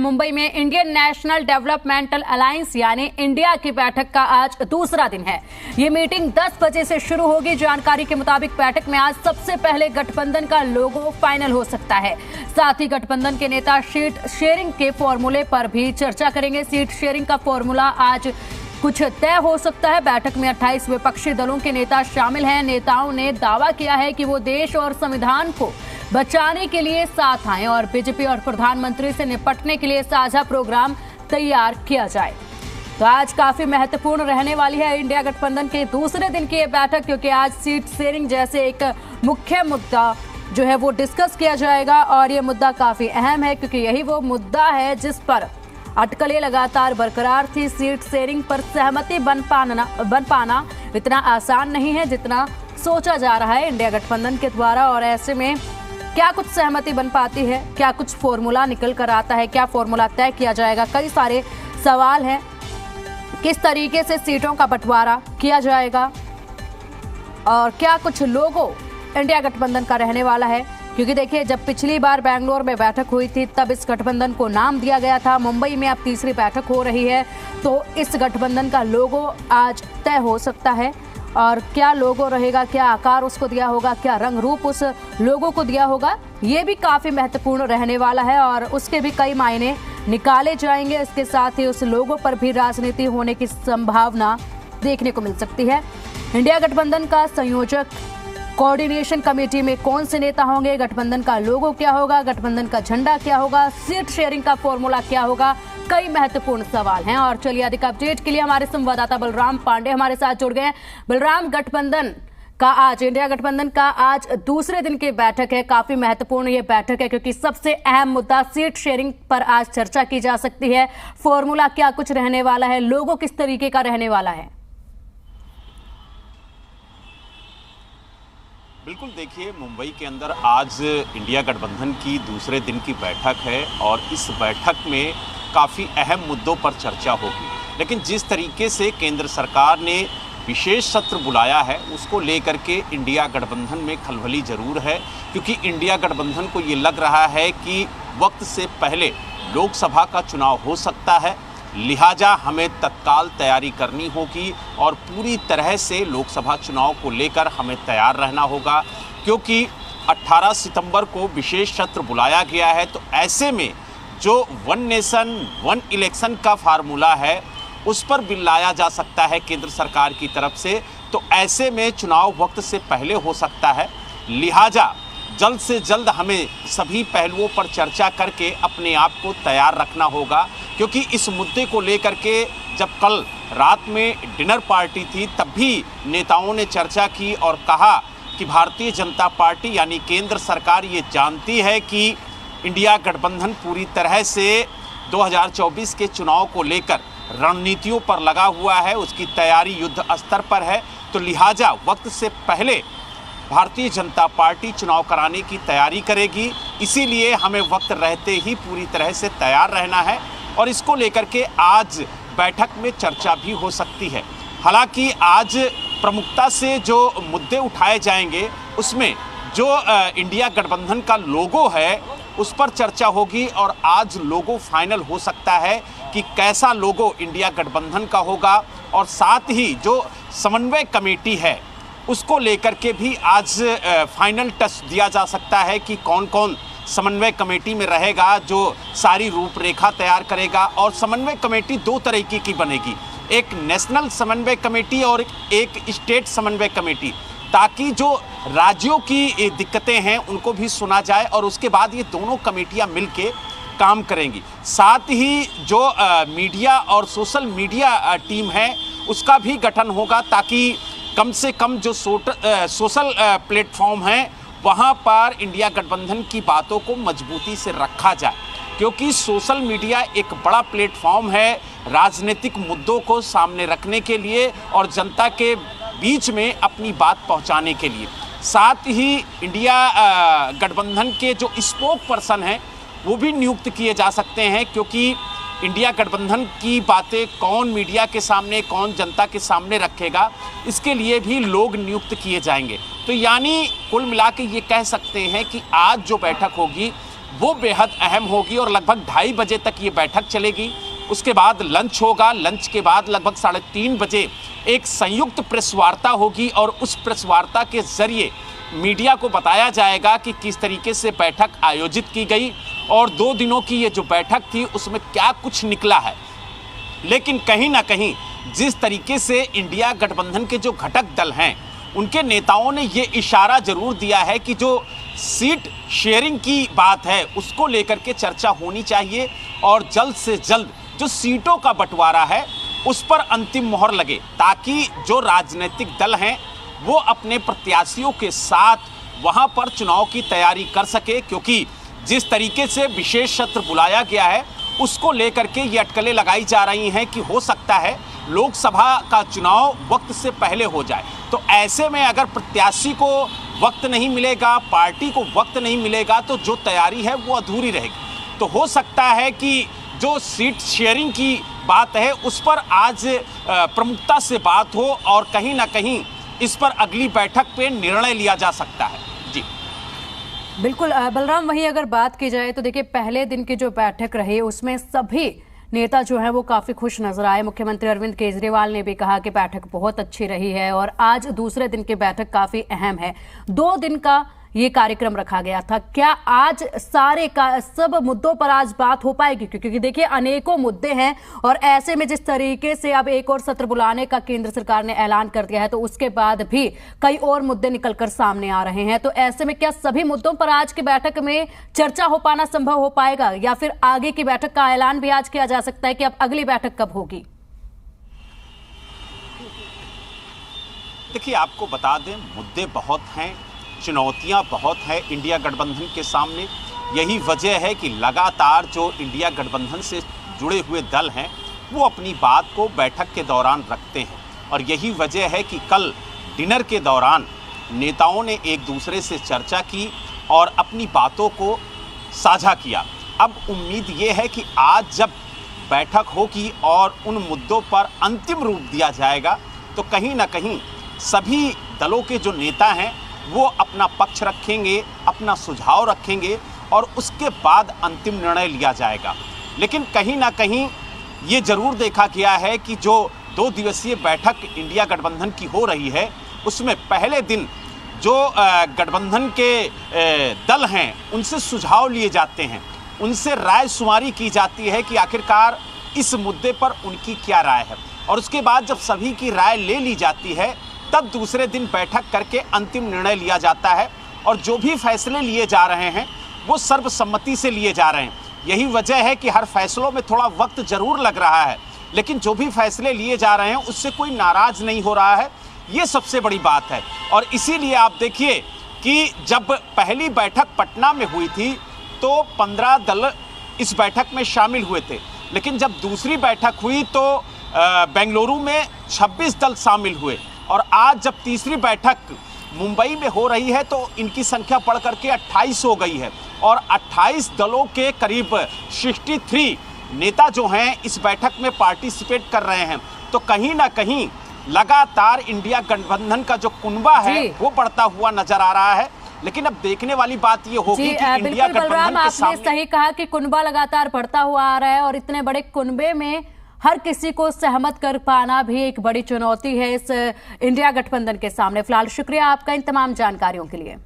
मुंबई में Indian national developmental alliance यानी India की बैठक का आज दूसरा दिन है। ये मीटिंग 10 बजे से शुरू होगी। जानकारी के मुताबिक बैठक में आज सबसे पहले गठबंधन का लोगो फाइनल हो सकता है। साथ ही गठबंधन के नेता सीट शेयरिंग के फॉर्मूले पर भी चर्चा करेंगे। सीट शेयरिंग का फॉर्मूला आज कुछ तय हो सकता है। बैठक में 28 विपक्षी दलों के नेता शामिल हैं। नेताओं ने दावा किया है कि वो देश और संविधान को बचाने के लिए साथ आए और बीजेपी और प्रधानमंत्री से निपटने के लिए साझा प्रोग्राम तैयार किया जाए। तो आज काफी महत्वपूर्ण रहने वाली है इंडिया गठबंधन के दूसरे दिन की ये बैठक, क्योंकि आज सीट शेयरिंग जैसे एक मुख्य मुद्दा जो है वो डिस्कस किया जाएगा और ये मुद्दा काफी अहम है, क्योंकि यही वो मुद्दा है जिस पर अटकलें लगातार बरकरार थी। सीट शेयरिंग पर सहमति बन पाना इतना आसान नहीं है जितना सोचा जा रहा है इंडिया गठबंधन के द्वारा। और ऐसे में क्या कुछ सहमति बन पाती है, क्या कुछ फॉर्मूला निकल कर आता है, क्या फॉर्मूला तय किया जाएगा, कई सारे सवाल हैं। किस तरीके से सीटों का बंटवारा किया जाएगा और क्या कुछ लोगों इंडिया गठबंधन का रहने वाला है, क्योंकि देखिए जब पिछली बार बेंगलोर में बैठक हुई थी तब इस गठबंधन को नाम दिया गया था। मुंबई में अब तीसरी बैठक हो रही है तो इस गठबंधन का लोगो आज तय हो सकता है। और क्या लोगो रहेगा, क्या आकार उसको दिया होगा, क्या रंग रूप उस लोगो को दिया होगा, ये भी काफी महत्वपूर्ण रहने वाला है और उसके भी कई मायने निकाले जाएंगे। इसके साथ ही उस लोगो पर भी राजनीति होने की संभावना देखने को मिल सकती है। इंडिया गठबंधन का संयोजक कोऑर्डिनेशन कमेटी में कौन से नेता होंगे, गठबंधन का लोगो क्या होगा, गठबंधन का झंडा क्या होगा, सीट शेयरिंग का फॉर्मूला क्या होगा, कई महत्वपूर्ण सवाल हैं। और चलिए अधिक अपडेट के लिए हमारे संवाददाता बलराम पांडे हमारे साथ जुड़ गए हैं। बलराम, इंडिया गठबंधन का आज दूसरे दिन की बैठक है। काफी महत्वपूर्ण ये बैठक है क्योंकि सबसे अहम मुद्दा सीट शेयरिंग पर आज चर्चा की जा सकती है। फॉर्मूला क्या कुछ रहने वाला है, लोगो किस तरीके का रहने वाला है? बिल्कुल, देखिए मुंबई के अंदर आज इंडिया गठबंधन की दूसरे दिन की बैठक है और इस बैठक में काफ़ी अहम मुद्दों पर चर्चा होगी। लेकिन जिस तरीके से केंद्र सरकार ने विशेष सत्र बुलाया है उसको लेकर के इंडिया गठबंधन में खलबली जरूर है, क्योंकि इंडिया गठबंधन को ये लग रहा है कि वक्त से पहले लोकसभा का चुनाव हो सकता है, लिहाजा हमें तत्काल तैयारी करनी होगी और पूरी तरह से लोकसभा चुनाव को लेकर हमें तैयार रहना होगा, क्योंकि 18 सितंबर को विशेष सत्र बुलाया गया है। तो ऐसे में जो वन नेशन वन इलेक्शन का फार्मूला है उस पर बिल लाया जा सकता है केंद्र सरकार की तरफ से। तो ऐसे में चुनाव वक्त से पहले हो सकता है, लिहाजा जल्द से जल्द हमें सभी पहलुओं पर चर्चा करके अपने आप को तैयार रखना होगा, क्योंकि इस मुद्दे को लेकर के जब कल रात में डिनर पार्टी थी तब भी नेताओं ने चर्चा की और कहा कि भारतीय जनता पार्टी यानी केंद्र सरकार ये जानती है कि इंडिया गठबंधन पूरी तरह से 2024 के चुनाव को लेकर रणनीतियों पर लगा हुआ है, उसकी तैयारी युद्ध स्तर पर है। तो लिहाजा वक्त से पहले भारतीय जनता पार्टी चुनाव कराने की तैयारी करेगी, इसीलिए हमें वक्त रहते ही पूरी तरह से तैयार रहना है और इसको लेकर के आज बैठक में चर्चा भी हो सकती है। हालांकि आज प्रमुखता से जो मुद्दे उठाए जाएंगे उसमें जो इंडिया गठबंधन का लोगो है उस पर चर्चा होगी और आज लोगो फाइनल हो सकता है कि कैसा लोगो इंडिया गठबंधन का होगा। और साथ ही जो समन्वय कमेटी है उसको लेकर के भी आज फाइनल टच दिया जा सकता है कि कौन कौन समन्वय कमेटी में रहेगा, जो सारी रूपरेखा तैयार करेगा। और समन्वय कमेटी दो तरीके की बनेगी, एक नेशनल समन्वय कमेटी और एक स्टेट समन्वय कमेटी, ताकि जो राज्यों की दिक्कतें हैं उनको भी सुना जाए और उसके बाद ये दोनों कमेटियां मिलके काम करेंगी। साथ ही जो मीडिया और सोशल मीडिया टीम है उसका भी गठन होगा, ताकि कम से कम जो सोशल प्लेटफॉर्म हैं वहाँ पर इंडिया गठबंधन की बातों को मजबूती से रखा जाए, क्योंकि सोशल मीडिया एक बड़ा प्लेटफॉर्म है राजनीतिक मुद्दों को सामने रखने के लिए और जनता के बीच में अपनी बात पहुंचाने के लिए। साथ ही इंडिया गठबंधन के जो स्पोक पर्सन हैं वो भी नियुक्त किए जा सकते हैं, क्योंकि इंडिया गठबंधन की बातें कौन मीडिया के सामने कौन जनता के सामने रखेगा, इसके लिए भी लोग नियुक्त किए जाएंगे। तो यानी कुल मिला के ये कह सकते हैं कि आज जो बैठक होगी वो बेहद अहम होगी और लगभग 2:30 बजे तक ये बैठक चलेगी। उसके बाद लंच होगा, लंच के बाद लगभग 3:30 बजे एक संयुक्त प्रेस वार्ता होगी और उस प्रेस वार्ता के जरिए मीडिया को बताया जाएगा कि किस तरीके से बैठक आयोजित की गई और 2 दिनों की ये जो बैठक थी उसमें क्या कुछ निकला है। लेकिन कहीं ना कहीं जिस तरीके से इंडिया गठबंधन के जो घटक दल हैं उनके नेताओं ने ये इशारा जरूर दिया है कि जो सीट शेयरिंग की बात है उसको लेकर के चर्चा होनी चाहिए और जल्द से जल्द जो सीटों का बंटवारा है उस पर अंतिम मोहर लगे, ताकि जो राजनीतिक दल हैं वो अपने प्रत्याशियों के साथ वहां पर चुनाव की तैयारी कर सके। क्योंकि जिस तरीके से विशेष सत्र बुलाया गया है उसको लेकर के ये अटकलें लगाई जा रही हैं कि हो सकता है लोकसभा का चुनाव वक्त से पहले हो जाए। तो ऐसे में अगर प्रत्याशी को वक्त नहीं मिलेगा, पार्टी को वक्त नहीं मिलेगा, तो जो तैयारी है वो अधूरी रहेगी। तो हो सकता है कि जो सीट शेयरिंग की बात है उस पर आज प्रमुखता से बात हो और कहीं ना कहीं इस पर अगली बैठक पे निर्णय लिया जा सकता है। जी बिल्कुल बलराम, वहीं अगर बात की जाए तो देखिए पहले दिन की जो बैठक रही उसमें सभी नेता जो है वो काफी खुश नजर आए। मुख्यमंत्री अरविंद केजरीवाल ने भी कहा कि बैठक बहुत अच्छी रही है और आज दूसरे दिन की बैठक काफी अहम है। 2 दिन का ये कार्यक्रम रखा गया था। क्या आज सब मुद्दों पर आज बात हो पाएगी? क्योंकि देखिए अनेकों मुद्दे हैं और ऐसे में जिस तरीके से अब एक और सत्र बुलाने का केंद्र सरकार ने ऐलान कर दिया है तो उसके बाद भी कई और मुद्दे निकलकर सामने आ रहे हैं। तो ऐसे में क्या सभी मुद्दों पर आज की बैठक में चर्चा हो पाना संभव हो पाएगा या फिर आगे की बैठक का ऐलान भी आज किया जा सकता है कि अब अगली बैठक कब होगी? देखिए आपको बता दें, मुद्दे बहुत हैं, चुनौतियां बहुत हैं इंडिया गठबंधन के सामने। यही वजह है कि लगातार जो इंडिया गठबंधन से जुड़े हुए दल हैं वो अपनी बात को बैठक के दौरान रखते हैं और यही वजह है कि कल डिनर के दौरान नेताओं ने एक दूसरे से चर्चा की और अपनी बातों को साझा किया। अब उम्मीद ये है कि आज जब बैठक होगी और उन मुद्दों पर अंतिम रूप दिया जाएगा तो कहीं ना कहीं सभी दलों के जो नेता हैं वो अपना पक्ष रखेंगे, अपना सुझाव रखेंगे और उसके बाद अंतिम निर्णय लिया जाएगा। लेकिन कहीं ना कहीं ये जरूर देखा गया है कि जो 2 दिवसीय बैठक इंडिया गठबंधन की हो रही है उसमें पहले दिन जो गठबंधन के दल हैं उनसे सुझाव लिए जाते हैं, उनसे राय शुमारी की जाती है कि आखिरकार इस मुद्दे पर उनकी क्या राय है और उसके बाद जब सभी की राय ले ली जाती है तब दूसरे दिन बैठक करके अंतिम निर्णय लिया जाता है और जो भी फैसले लिए जा रहे हैं वो सर्वसम्मति से लिए जा रहे हैं। यही वजह है कि हर फैसलों में थोड़ा वक्त जरूर लग रहा है लेकिन जो भी फैसले लिए जा रहे हैं उससे कोई नाराज नहीं हो रहा है, ये सबसे बड़ी बात है। और इसीलिए आप देखिए कि जब पहली बैठक पटना में हुई थी तो 15 दल इस बैठक में शामिल हुए थे, लेकिन जब दूसरी बैठक हुई तो बेंगलुरु में 26 दल शामिल हुए और आज जब तीसरी बैठक मुंबई में हो रही है तो इनकी संख्या बढ़ करके 28 हो गई है और 28 दलों के करीब 63 नेता जो हैं इस बैठक में पार्टिसिपेट कर रहे हैं। तो कहीं ना कहीं लगातार इंडिया गठबंधन का जो कुनबा है वो बढ़ता हुआ नजर आ रहा है। लेकिन अब देखने वाली बात ये होगी कि इंडिया गठबंधन के सामने आपने सही कहा कि कुनबा लगातार बढ़ता हुआ आ रहा है और इतने बड़े कुनबे में हर किसी को सहमत कर पाना भी एक बड़ी चुनौती है इस इंडिया गठबंधन के सामने। फिलहाल शुक्रिया आपका इन तमाम जानकारियों के लिए।